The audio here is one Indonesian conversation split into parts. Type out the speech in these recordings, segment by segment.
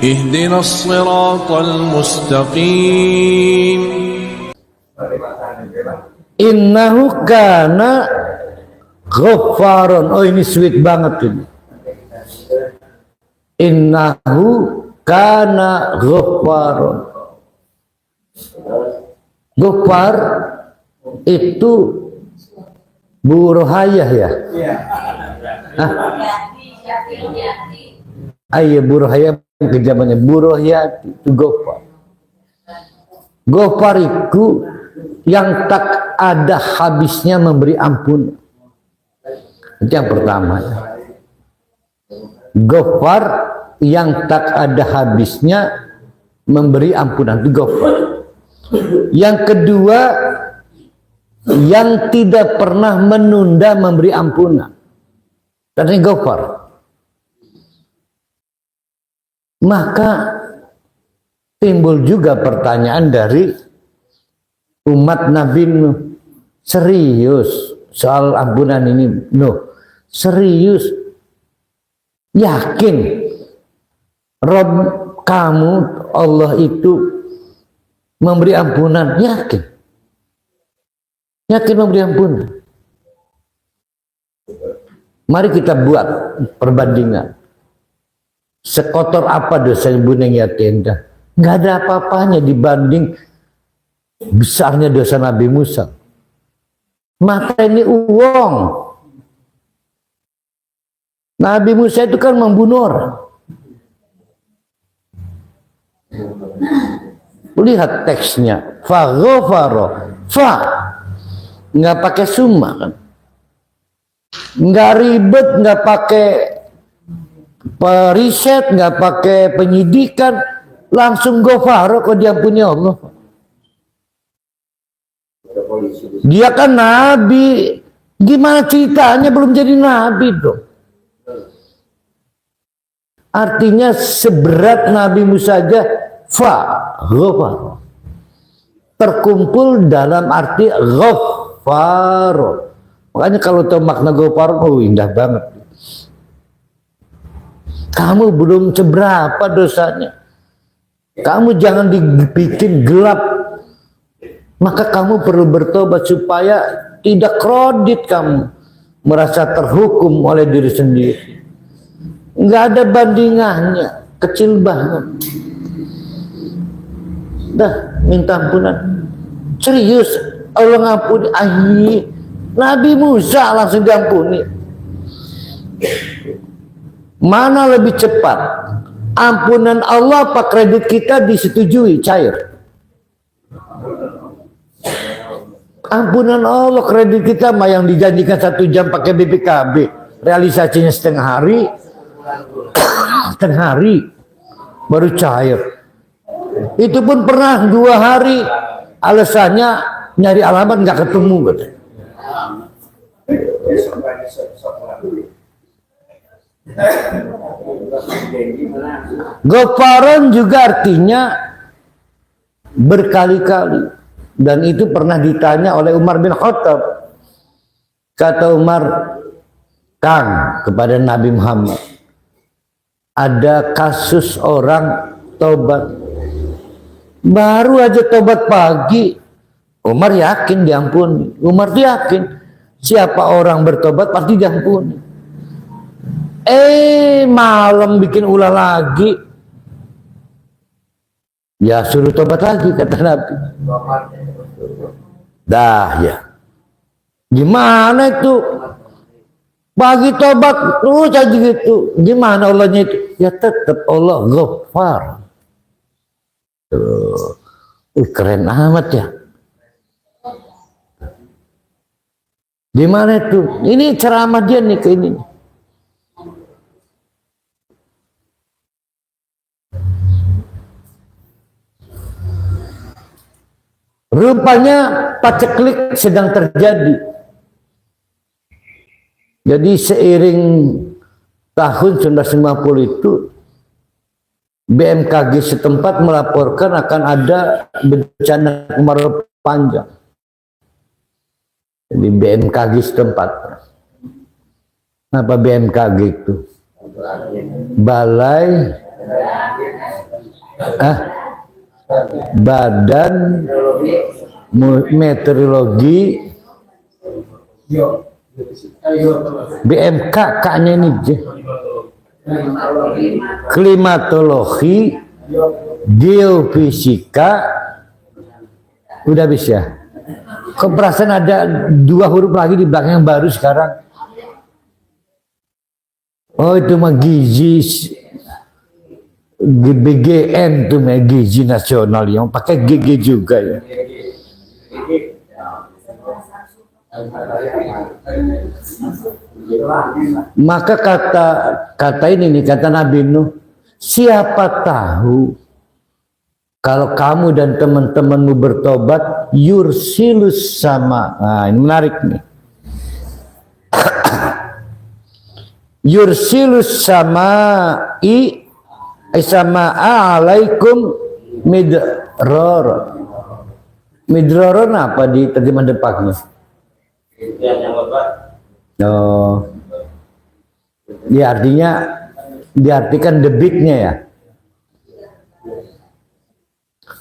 اهدنا الصراط المستقيم Innahu kana ghaffaron. Oh, ini sweet banget ini. Innahu kana ghaffaron. Ghaffar itu Bu Rohayah ya? Iya, Bu Rohayah kejamannya. Bu Rohayah itu Ghaffar. Ghaffar itu yang tak ada habisnya memberi ampun. Itu yang pertama. Ghaffar yang tak ada habisnya memberi ampunan. Itu Ghaffar. Yang kedua, yang tidak pernah menunda memberi ampunan. Dan ini Ghaffar. Maka timbul juga pertanyaan dari umat Nabi Nuh. Serius soal ampunan ini Nuh? Serius? Yakin Rob kamu Allah itu memberi ampunan? Yakin? Yakin memberi ampunan? Mari kita buat perbandingan. Sekotor apa dosanya Buneng Yatenda? Nggak ada apa-apanya dibanding besarnya dosa Nabi Musa. Mata ini uang. Nabi Musa itu kan membunuh orang. Lihat teksnya. Fa ghafara. Fa. Nggak pakai summa kan. Nggak ribet, nggak pakai periset, nggak pakai penyidikan. Langsung ghafara kok diampuni Allah. Dia kan nabi, gimana ceritanya belum jadi nabi dong? Artinya seberat Nabi Musa saja, ghafar, terkumpul dalam arti ghafar. Makanya kalau tahu makna ghafar, oh indah banget. Kamu belum seberapa dosanya, kamu jangan dibikin gelap. Maka kamu perlu bertobat supaya tidak kredit kamu merasa terhukum oleh diri sendiri. Nggak ada bandingannya, kecil banget. Dah minta ampunan. Serius Allah ngampuni. Nabi Musa langsung diampuni. Mana lebih cepat? Ampunan Allah apa kredit kita disetujui cair? Ampunan Allah, kredit kita mah yang dijanjikan 1 jam pakai BPKB, realisasinya setengah hari, setengah hari baru cair. Itu pun pernah 2 hari, alasannya nyari alamat nggak ketemu. Ghafaran juga artinya berkali-kali. Dan itu pernah ditanya oleh Umar bin Khattab. Kata Umar, Kang, kepada Nabi Muhammad, ada kasus orang tobat, baru aja tobat pagi, Umar yakin diampuni. Umar yakin siapa orang bertobat pasti diampuni. Malam bikin ulah lagi, ya suruh tobat lagi, kata Nabi. Dah ya. Gimana itu? Pagi tobat terus aja gitu. Gimana Allahnya itu? Ya tetap Allah Ghaffar. Keren amat ya. Gimana itu? Ini ceramah dia nih ke ini. Rupanya paceklik sedang terjadi. Jadi seiring tahun 1950 itu BMKG setempat melaporkan akan ada bencana kemarau panjang. Jadi BMKG setempat. Apa BMKG itu? Balai Ah, Badan Meteorologi BMK kayaknya ini klimatologi geofisika udah bisa. Kok perasaan ada 2 huruf lagi di belakang yang baru sekarang? Oh itu mah gizi BGN tuh mah gizi nasional yang pakai GG juga ya. Maka kata ini nih, kata Nabi Nuh, siapa tahu kalau kamu dan teman-temanmu bertobat, yursilus sama. Nah, ini menarik nih. Yursilus sama alaikum midror. Midror apa di terjemahan depannya? Oh, ya artinya diartikan debitnya ya.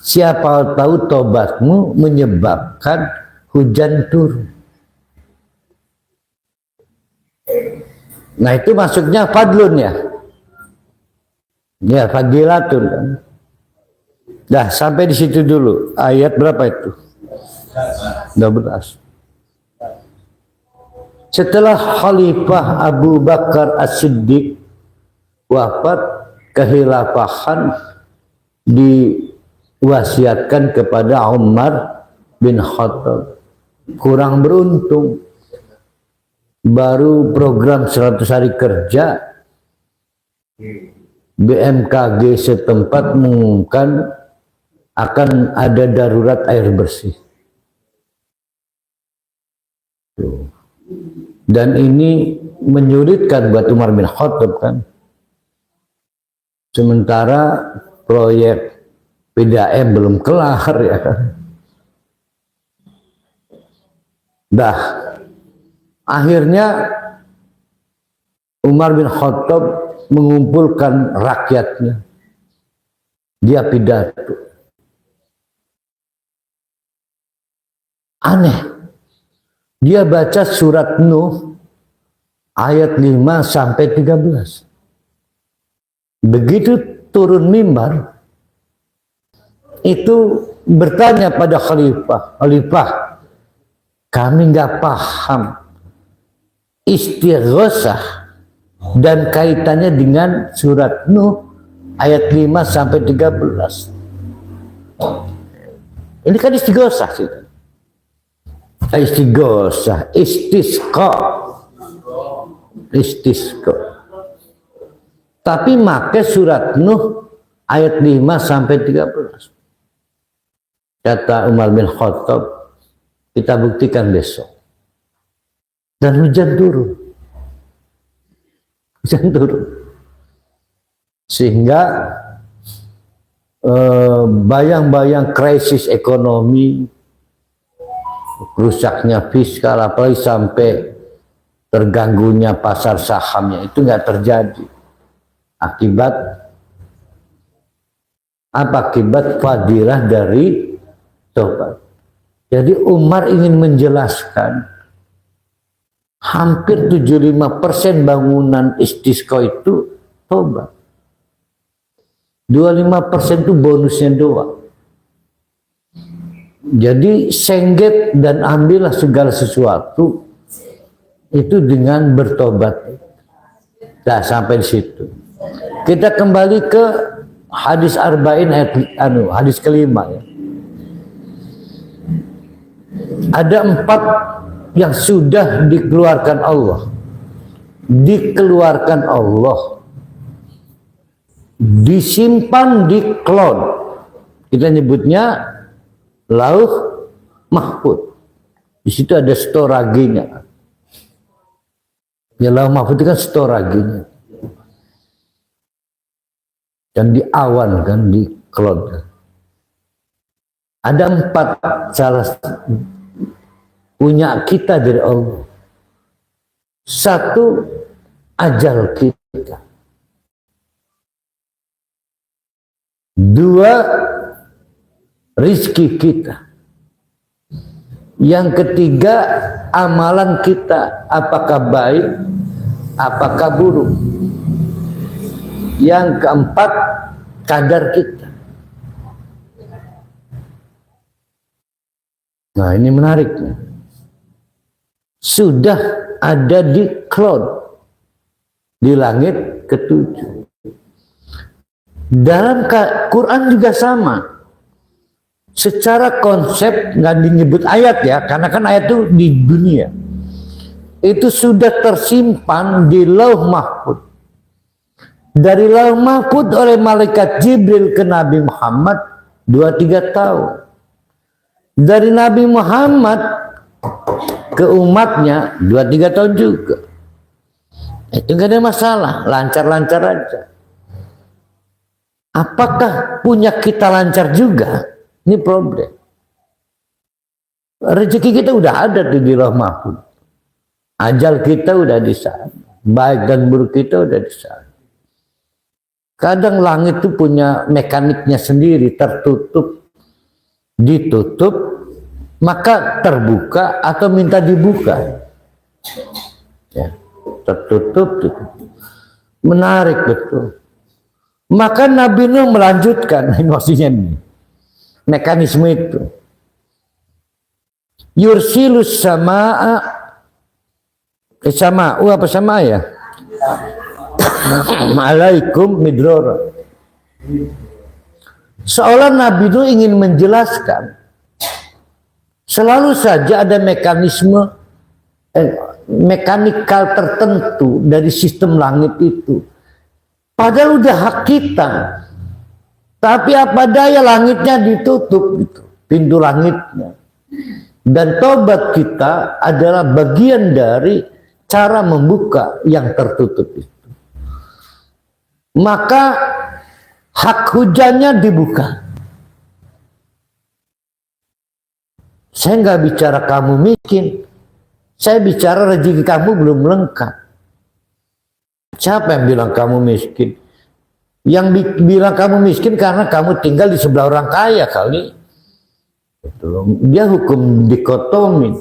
Siapa tahu tobatmu menyebabkan hujan turun. Nah itu maksudnya fadlun ya. Ya fadilatun kan. Dah sampai di situ dulu. Ayat berapa itu? 12. Setelah Khalifah Abu Bakar As-Siddiq wafat, kehilafahan diwasiatkan kepada Umar bin Khattab. Kurang beruntung, baru program 100 hari kerja BMKG setempat mengumumkan akan ada darurat air bersih. Dan ini menyulitkan buat Umar bin Khattab kan. Sementara proyek PDAM belum kelar ya kan. Dah akhirnya Umar bin Khattab mengumpulkan rakyatnya. Dia pidato. Aneh. Dia baca surat Nuh ayat 5 sampai 13. Begitu turun mimbar, itu bertanya pada Khalifah, Khalifah, kami nggak paham istighosah dan kaitannya dengan surat Nuh ayat 5 sampai 13. Ini kan istighosah sih. Istighosah, istisqa. Tapi make surat Nuh ayat 5 sampai 13. Kata Umar bin Khattab, kita buktikan besok. Dan hujan turun. Hujan turun. Sehingga bayang-bayang krisis ekonomi, rusaknya fiskal, apalagi sampai terganggunya pasar sahamnya, itu nggak terjadi. Akibat apa? Akibat fadilah dari tobat. Jadi Umar ingin menjelaskan hampir 75% bangunan istisqa itu tobat. 25% itu bonusnya doang. Jadi sengget dan ambillah segala sesuatu itu dengan bertobat. Nah, sampai di situ. Kita kembali ke hadis arba'in ayat hadis kelima ya. Ada 4 yang sudah dikeluarkan Allah. Dikeluarkan Allah. Disimpan di cloud. Kita nyebutnya Lauh Mahfud. Di situ ada storaginya. Ya Lauh Mahfud itu kan storaginya. Dan di awan kan, di cloud. Ada 4 salah punya kita dari Allah. 1 ajal kita. Dua, rizki kita. Yang ketiga, amalan kita, apakah baik, apakah buruk. Yang keempat, kadar kita. Nah, ini menariknya. Sudah ada di cloud, di langit ketujuh. Dalam Quran juga sama. Secara konsep nggak disebut ayat ya, karena kan ayat itu di dunia. Itu sudah tersimpan di Lauh Mahfuz. Dari Lauh Mahfuz oleh malaikat Jibril ke Nabi Muhammad 2-3 tahun. Dari Nabi Muhammad ke umatnya 2-3 tahun juga. Itu nggak ada masalah, lancar-lancar aja. Apakah punya kita lancar juga? Ini problem. Rezeki kita udah ada di Lauh Mahfuz. Ajal kita udah di sana. Baik dan buruk kita udah di sana. Kadang langit itu punya mekaniknya sendiri, tertutup, ditutup, maka terbuka atau minta dibuka. Ya, tertutup, ditutup. Menarik betul. Maka Nabi Nuh melanjutkan, maksudnya ini. Mekanisme itu. Yursilus samaa apa sama ya? Alaikum midrora. Seolah Nabi itu ingin menjelaskan selalu saja ada mekanisme mekanikal tertentu dari sistem langit itu. Padahal udah hak kita. Tapi apa daya langitnya ditutup gitu, pintu langitnya. Dan tobat kita adalah bagian dari cara membuka yang tertutup itu. Maka hak hujannya dibuka. Saya nggak bicara kamu miskin, saya bicara rezeki kamu belum lengkap. Siapa yang bilang kamu miskin? Yang bilang kamu miskin karena kamu tinggal di sebelah orang kaya kali. Dia hukum dikotomi.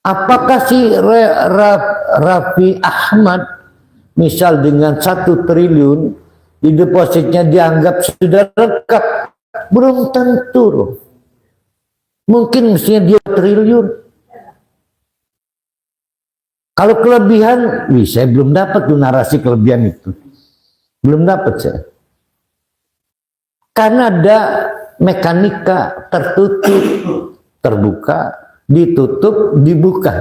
Apakah si Raffi Ahmad misal dengan 1 triliun di depositnya dianggap sudah lengkap? Belum tentu loh. Mungkin mestinya dia triliun. Kalau kelebihan, saya belum dapat tuh narasi kelebihan itu. Belum dapat saya. Karena ada mekanika tertutup, terbuka, ditutup, dibuka.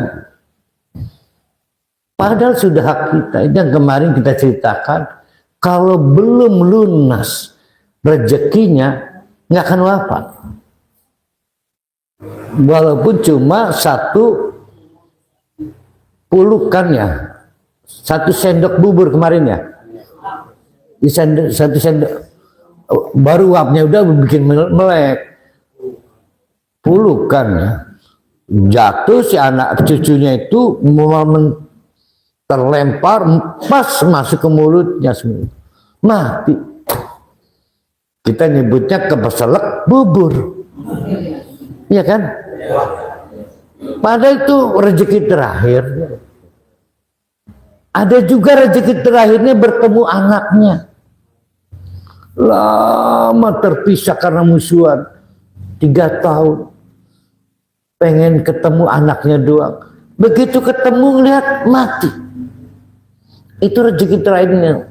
Padahal sudah hak kita. Itu yang kemarin kita ceritakan. Kalau belum lunas rezekinya, nggak akan wafat. Walaupun cuma 1 pulukan ya. 1 sendok bubur kemarin ya. Di 1 sendok baru uapnya udah bikin melek. Pulukan ya. Jatuh si anak cucunya itu terlempar pas masuk ke mulutnya semua. Mati. Kita nyebutnya kebeselek bubur. Iya kan? Padahal itu rezeki terakhir. Ada juga rezeki terakhirnya bertemu anaknya. Lama terpisah karena musuhan. 3 tahun. Pengen ketemu anaknya doang. Begitu ketemu lihat mati. Itu rezeki terakhirnya.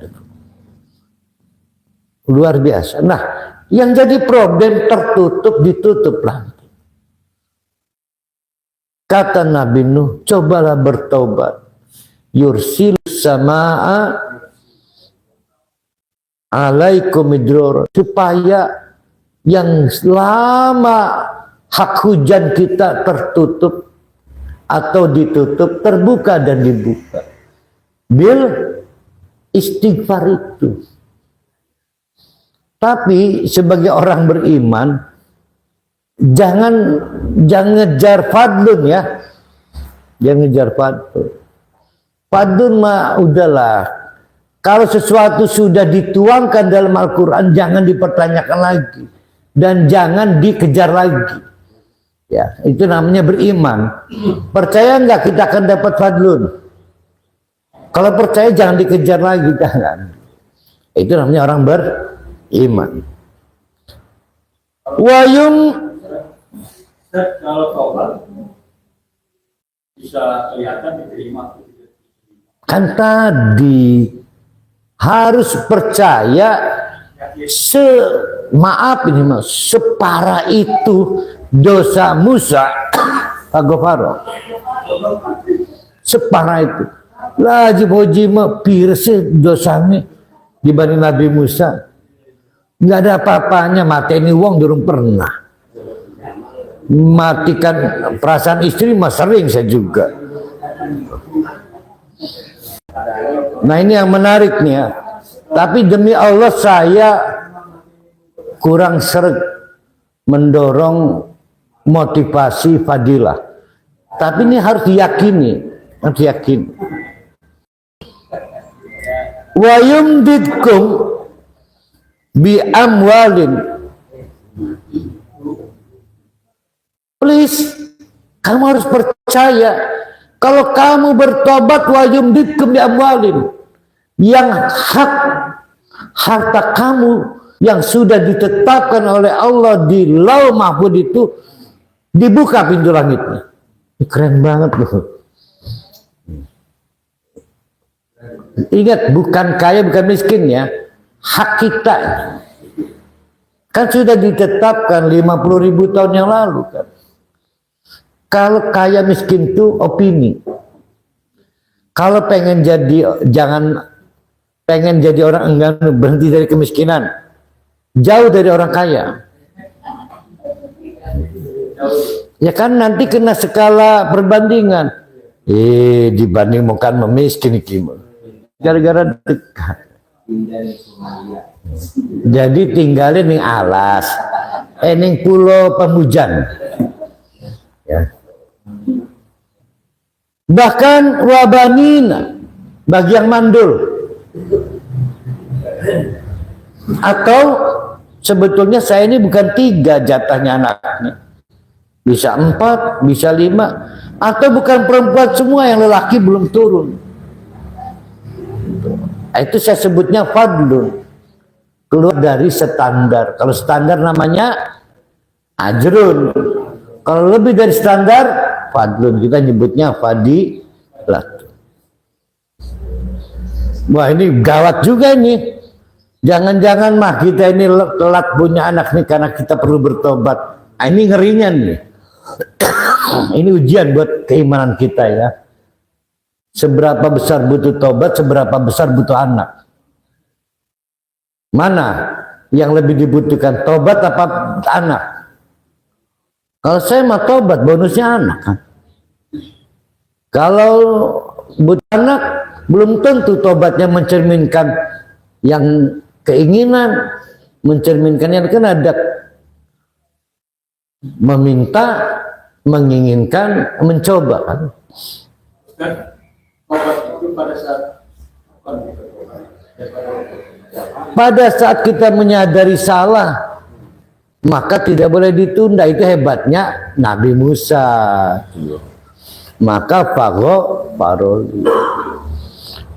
Luar biasa. Nah, yang jadi problem tertutup ditutup lagi. Kata Nabi Nuh, cobalah bertobat. Yursilus samaa alaikum midror, supaya yang selama hak hujan kita tertutup atau ditutup, terbuka dan dibuka bil istighfar itu. Tapi sebagai orang beriman, jangan ngejar fadlun ya, jangan ngejar fadlun. Fadlun mah udahlah, Kalau sesuatu sudah dituangkan dalam Al-Quran, jangan dipertanyakan lagi dan jangan dikejar lagi. Ya, itu namanya beriman. Percaya nggak kita akan dapat fadlun? Kalau percaya jangan dikejar lagi, jangan. Itu namanya orang beriman. Wayum kalau tobat bisa kelihatan diterima. kan tadi harus percaya maaf ini mas, separah itu dosa Musa Fagofaro, separah itu lajib hojima pirse dosanya dibanding Nabi Musa. Nggak ada apa-apanya, mateni wong durung pernah matikan perasaan istri mas sering saya juga. Nah ini yang menarik nih ya. Tapi demi Allah saya kurang seret mendorong motivasi fadilah. Tapi ini harus diyakini, harus diyakini. Wa yumdidkum bi amwalin. Please, kamu harus percaya kalau kamu bertobat wa yumdidkum bi amwalin, yang hak harta kamu yang sudah ditetapkan oleh Allah di Lauh Mahfuz itu dibuka pintu langitnya. Ini keren banget loh. Ingat, bukan kaya bukan miskin ya, hak kita kan sudah ditetapkan 50.000 tahun yang lalu kan. Kalau kaya miskin itu opini. Kalau pengen jadi, jangan pengen jadi orang enggan, berhenti dari kemiskinan, jauh dari orang kaya. Ya kan nanti kena skala perbandingan. Dibanding bukan memiskin gara-gara dekat. Jadi tinggalin ning alas, ning pulau Pemujan. Ya. Bahkan wabanina bagi yang mandul. Atau sebetulnya saya ini bukan 3 jatahnya anaknya, bisa 4, bisa 5, atau bukan perempuan semua, yang lelaki belum turun. Itu saya sebutnya fadlun, keluar dari standar. Kalau standar namanya ajrun, kalau lebih dari standar fadlun, kita nyebutnya fadilah. Wah ini gawat juga nih. Jangan-jangan mah kita ini telat punya anak nih karena kita perlu bertobat. Ini ngerinya nih. Ini ujian buat keimanan kita ya. Seberapa besar butuh tobat, seberapa besar butuh anak. Mana yang lebih dibutuhkan, tobat apa anak? Kalau saya mah tobat, bonusnya anak kan. Kalau butuh anak, belum tentu tobatnya mencerminkan yang keinginan, mencerminkan yang kan ada meminta, menginginkan, mencoba kan. Pada saat kita menyadari salah, maka tidak boleh ditunda. Itu hebatnya Nabi Musa. Maka paroli.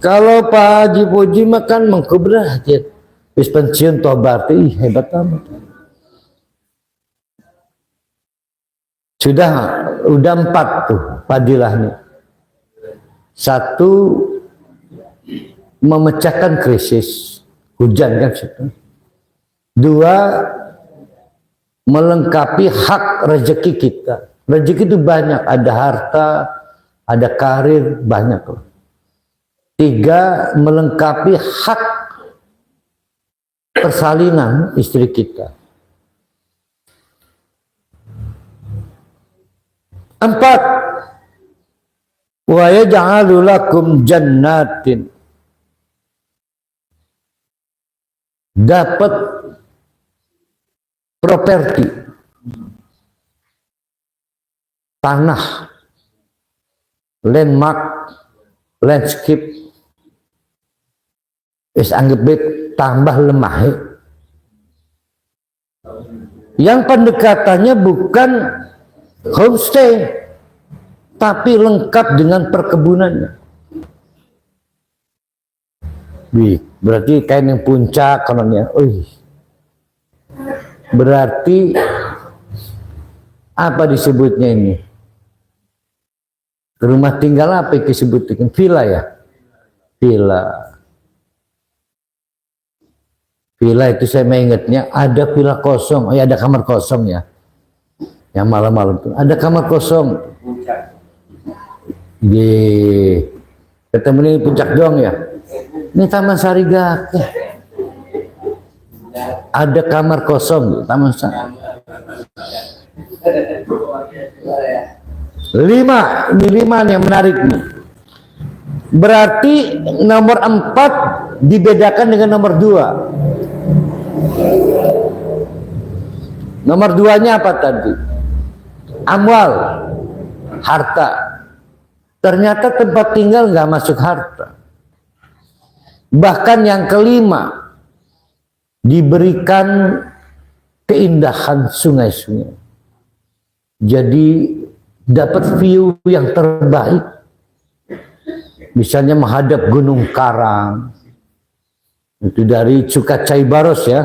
Kalau Pak Haji Puji makan mengkubrah aja, bis pensiun tobat, hebat amat. Udah 4 tuh padilahnya. 1, memecahkan krisis hujan kan situ. 2, melengkapi hak rezeki kita. Rezeki itu banyak, ada harta, ada karir, banyak loh. 3, melengkapi hak persalinan istri kita. 4, wa yaj'alu lakum jannatin, dapat properti tanah, landmark, landscape Wis anggap tambah lemah. Yang pendekatannya bukan homestay, tapi lengkap dengan perkebunannya. Berarti kain yang puncak kononnya. Berarti apa disebutnya ini? Rumah tinggal apa yang disebutkan? Villa ya? Villa. Villa itu saya mengingatnya ada villa kosong, ada kamar kosong ya. Yang malam-malam tuh ada kamar kosong. Ketemu ini puncak doang ya. Ini Taman Sarigake. Ada kamar kosong Taman Sarigake. 5, ini 5 yang menarik nih. Berarti nomor 4 dibedakan dengan nomor 2. Nomor 2-nya apa tadi? Amwal, harta. Ternyata tempat tinggal nggak masuk harta. Bahkan yang kelima, diberikan keindahan sungai-sungai. Jadi dapat view yang terbaik. Misalnya menghadap Gunung Karang. Itu dari Sukacai Baros ya.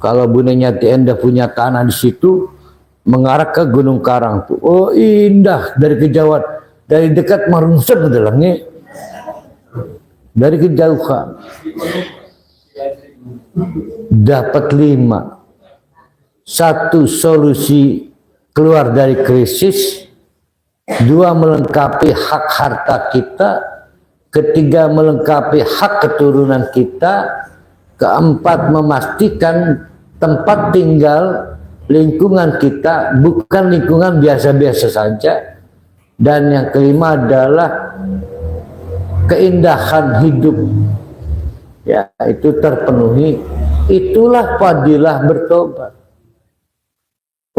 Kalau Bu Nenyati Endah punya tanah di situ, mengarah ke Gunung Karang tuh. Oh indah dari kejauhan, dari dekat merungsep dalamnya, dari kejauhan. Dapat 5. 1 solusi keluar dari krisis, 2 melengkapi hak harta kita, 3 melengkapi hak keturunan kita, 4 memastikan tempat tinggal lingkungan kita bukan lingkungan biasa-biasa saja, dan yang kelima adalah keindahan hidup ya, itu terpenuhi. Itulah fadilah bertobat.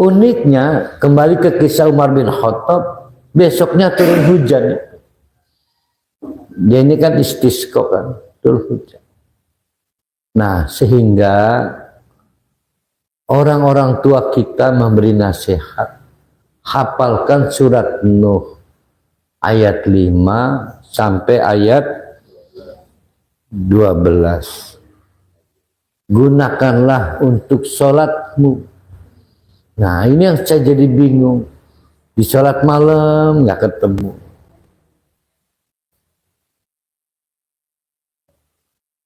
Uniknya kembali ke kisah Umar bin Khattab, besoknya turun hujan. Dia ini kan istisqa kan, turun hujan. Nah, sehingga orang-orang tua kita memberi nasihat, hafalkan surat Nuh ayat 5 sampai ayat 12. Gunakanlah untuk sholatmu. Nah, ini yang saya jadi bingung. Di sholat malam nggak ketemu.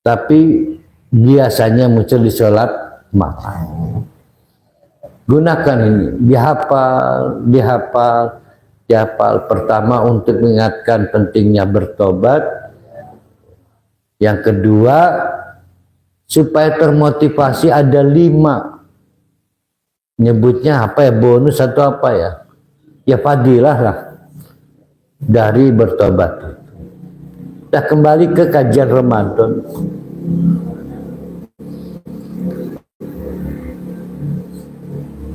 Tapi biasanya muncul di sholat malam. Gunakan ini, dihafal. Pertama untuk mengingatkan pentingnya bertobat. Yang kedua, supaya termotivasi ada 5. Nyebutnya apa ya, bonus atau apa ya? Ya fadilah lah dari bertobat. Kita kembali ke kajian Ramadan.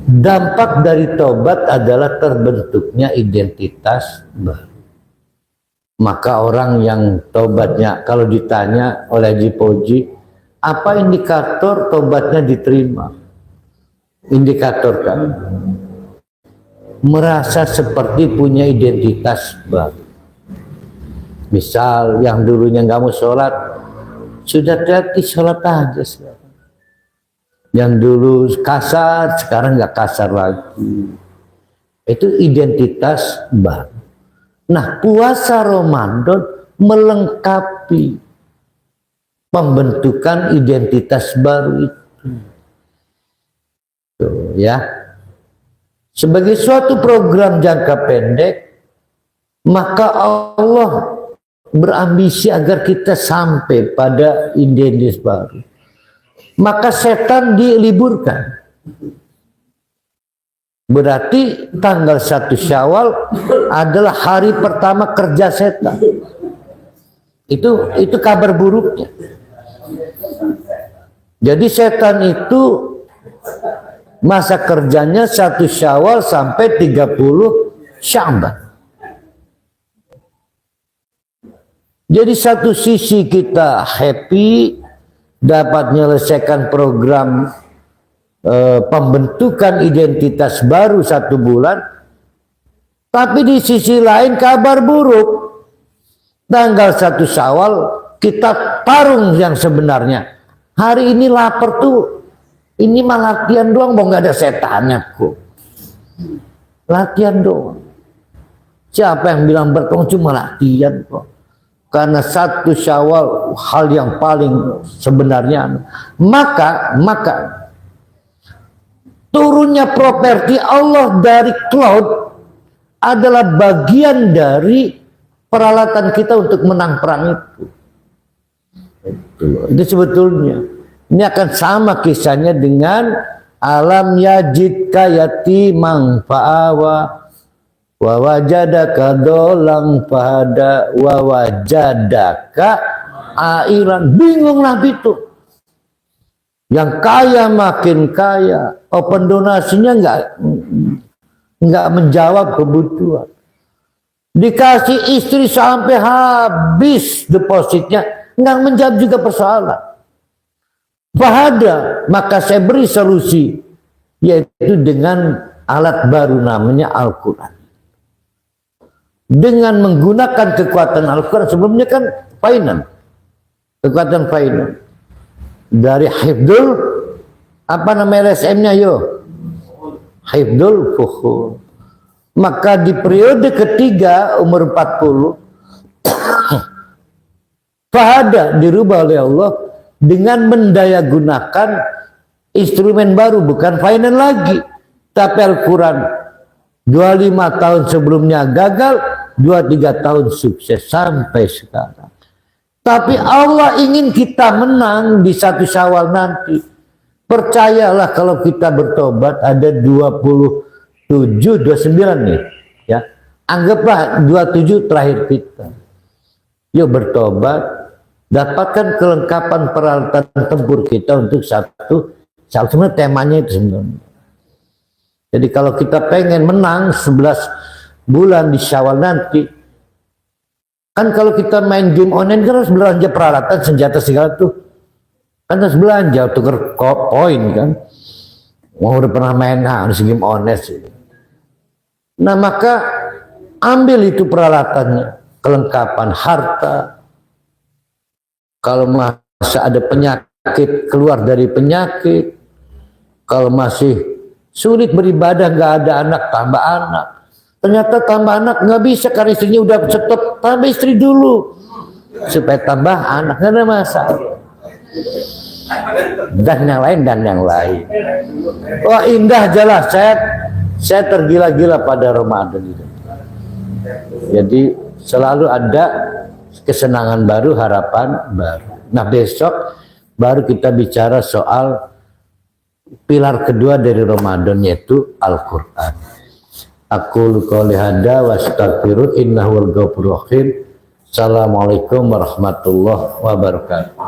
Dampak dari tobat adalah terbentuknya identitas baru. Maka orang yang tobatnya, kalau ditanya oleh Haji Poji, apa indikator tobatnya diterima? Indikator kan merasa seperti punya identitas baru. Misal yang dulunya nggak mau sholat, sudah gratis sholat aja sekarang. Yang dulu kasar, sekarang nggak kasar lagi. Itu identitas baru. Nah, puasa Ramadan melengkapi pembentukan identitas baru itu. Tuh, ya. Sebagai suatu program jangka pendek, maka Allah berambisi agar kita sampai pada identitas baru. Maka setan diliburkan. Berarti tanggal 1 Syawal adalah hari pertama kerja setan. Itu kabar buruknya. Jadi setan itu masa kerjanya 1 Syawal sampai 30 Sya'ban. Jadi satu sisi kita happy dapat menyelesaikan program pembentukan identitas baru 1 bulan, tapi di sisi lain kabar buruk. Tanggal 1 Syawal kita tarung yang sebenarnya. Hari ini lapar tuh, ini mah latihan doang, mau nggak ada setannya kok. Latihan doang. Siapa yang bilang berkong cuma latihan kok? Karena 1 Syawal hal yang paling sebenarnya. Maka turunnya properti Allah dari cloud adalah bagian dari peralatan kita untuk menang perang itu. Itu sebetulnya. Ini akan sama kisahnya dengan alam yajidka yatimang fa'awa wa wajadaka dolang fahada wa wajadaka ailan. Bingung Nabi itu. Yang kaya makin kaya, open donasinya nggak menjawab kebutuhan. Dikasih istri sampai habis depositnya, nggak menjawab juga persoalan. Fahada, maka saya beri solusi, yaitu dengan alat baru namanya Al-Quran. Dengan menggunakan kekuatan Al-Quran, sebelumnya kan finance, kekuatan finance. Dari hifdul, apa nama LSM-nya yo? Hifdul fuhul. Maka di periode ketiga umur 40 fahada dirubah oleh Allah dengan mendayagunakan instrumen baru, bukan finance lagi, tapi Al-Quran. 25 tahun sebelumnya gagal, 23 tahun sukses sampai sekarang. Tapi Allah ingin kita menang di 1 Syawal nanti. Percayalah kalau kita bertobat, ada 27, 29 nih. Ya. Anggaplah 27 terakhir kita. Yuk bertobat, dapatkan kelengkapan peralatan tempur kita untuk 1 Syawal. Sebenarnya temanya itu sebenarnya. Jadi kalau kita pengen menang 11 bulan di Syawal nanti, kan kalau kita main game online kan harus belanja peralatan, senjata segala tuh. Kan harus belanja, tuker koin kan. Mau udah pernah main harus game online sih. Nah maka ambil itu peralatannya, kelengkapan harta. Kalau masih ada penyakit, keluar dari penyakit. Kalau masih sulit beribadah, nggak ada anak, tambah anak. Ternyata tambah anak nggak bisa karena istrinya udah stop, tambah istri dulu supaya tambah anak, nggak ada masalah. Dan yang lain. Wah indah jelas, saya tergila-gila pada Ramadan itu. Jadi selalu ada kesenangan baru, harapan baru. Nah besok baru kita bicara soal pilar kedua dari Ramadan, yaitu Al-Quran. Aku qouli hada wa astaghfiru innahu al-ghafurur rahim. Assalamualaikum warahmatullahi wabarakatuh.